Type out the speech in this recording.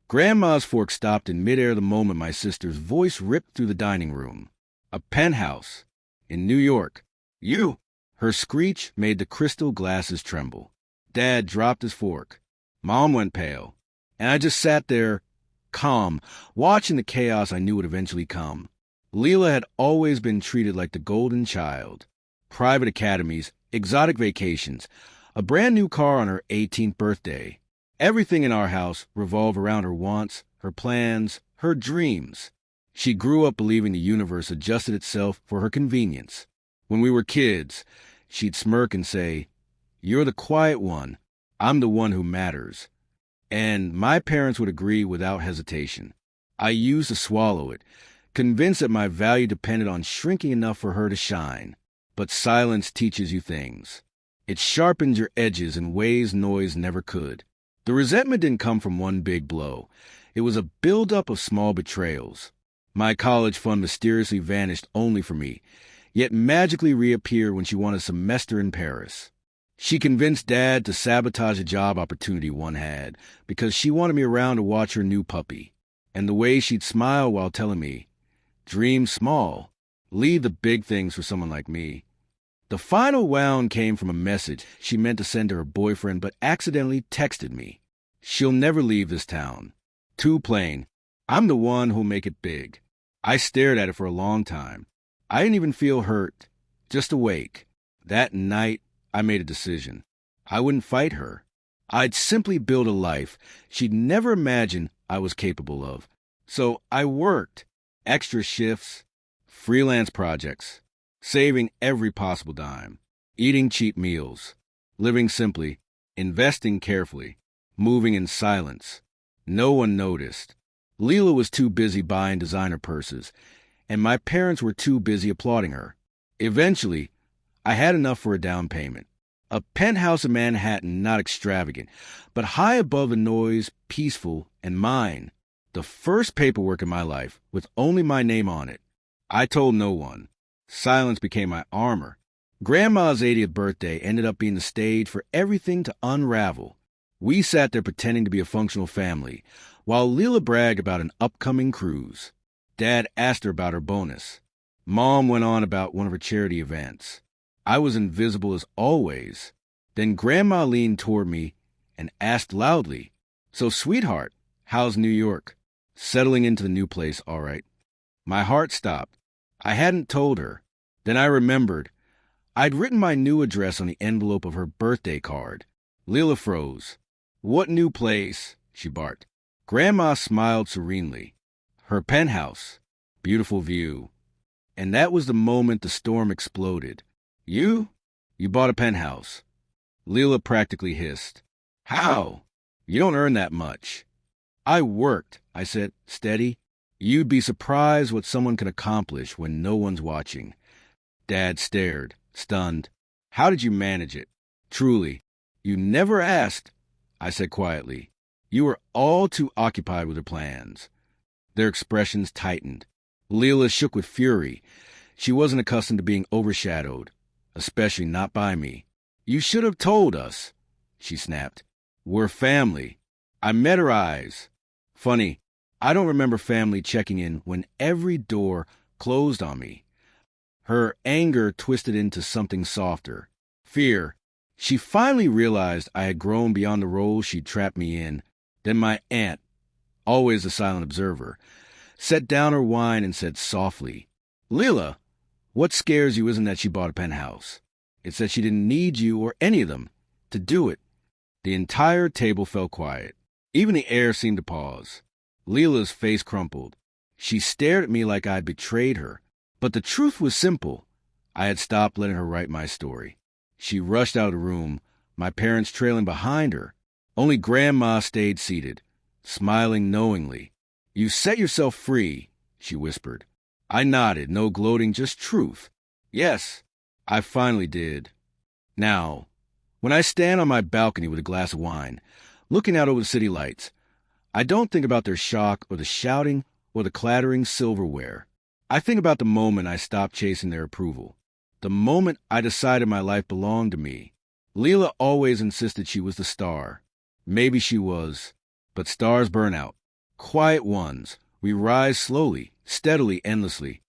Grandma's fork stopped in midair the moment my sister's voice ripped through the dining room. A penthouse. In New York. You! Her screech made the crystal glasses tremble. Dad dropped his fork. Mom went pale. And I just sat there, calm, watching the chaos I knew would eventually come. Leela had always been treated like the golden child. Private academies, exotic vacations, a brand new car on her 18th birthday. Everything in our house revolved around her wants, her plans, her dreams. She grew up believing the universe adjusted itself for her convenience. When we were kids, she'd smirk and say, "You're the quiet one. I'm the one who matters." And my parents would agree without hesitation. I used to swallow it, convinced that my value depended on shrinking enough for her to shine. But silence teaches you things. It sharpens your edges in ways noise never could. The resentment didn't come from one big blow. It was a buildup of small betrayals. My college fund mysteriously vanished only for me, yet magically reappeared when she won a semester in Paris. She convinced Dad to sabotage a job opportunity one had because she wanted me around to watch her new puppy. And the way she'd smile while telling me, "Dream small. Leave the big things for someone like me." The final wound came from a message she meant to send to her boyfriend but accidentally texted me. "She'll never leave this town." Too plain. I'm the one who'll make it big. I stared at it for a long time. I didn't even feel hurt, just awake. That night, I made a decision. I wouldn't fight her. I'd simply build a life she'd never imagined I was capable of. So I worked. Extra shifts, freelance projects, saving every possible dime, eating cheap meals, living simply, investing carefully, moving in silence. No one noticed. Leela was too busy buying designer purses, and my parents were too busy applauding her. Eventually, I had enough for a down payment. A penthouse in Manhattan, not extravagant, but high above the noise, peaceful, and mine. The first paperwork in my life with only my name on it. I told no one. Silence became my armor. Grandma's 80th birthday ended up being the stage for everything to unravel. We sat there pretending to be a functional family, while Leela bragged about an upcoming cruise. Dad asked her about her bonus. Mom went on about one of her charity events. I was invisible as always. Then Grandma leaned toward me and asked loudly, "So, sweetheart, how's New York? Settling into the new place, all right?" My heart stopped. I hadn't told her. Then I remembered. I'd written my new address on the envelope of her birthday card. Leela froze. "What new place?" she barked. Grandma smiled serenely. "Her penthouse. Beautiful view." And that was the moment the storm exploded. You? You bought a penthouse." Leela practically hissed. "How? You don't earn that much." "I worked," I said, steady. "You'd be surprised what someone can accomplish when no one's watching." Dad stared, stunned. "How did you manage it?" "Truly, you never asked," I said quietly. "You were all too occupied with your plans." Their expressions tightened. Leela shook with fury. She wasn't accustomed to being overshadowed, especially not by me. "You should have told us," she snapped. "We're family." I met her eyes. Funny, I don't remember family checking in when every door closed on me. Her anger twisted into something softer. Fear. She finally realized I had grown beyond the role she'd trapped me in. Then my aunt, always a silent observer, set down her wine and said softly, "Leela, what scares you isn't that she bought a penthouse. It's that she didn't need you or any of them to do it." The entire table fell quiet. Even the air seemed to pause. Leela's face crumpled. She stared at me like I'd betrayed her. But the truth was simple. I had stopped letting her write my story. She rushed out of the room, my parents trailing behind her. Only Grandma stayed seated, smiling knowingly. "You set yourself free," she whispered. I nodded, no gloating, just truth. "Yes, I finally did." Now, when I stand on my balcony with a glass of wine, looking out over the city lights, I don't think about their shock or the shouting or the clattering silverware. I think about the moment I stopped chasing their approval. The moment I decided my life belonged to me. Leela always insisted she was the star. Maybe she was, but stars burn out. Quiet ones. We rise slowly, steadily, endlessly.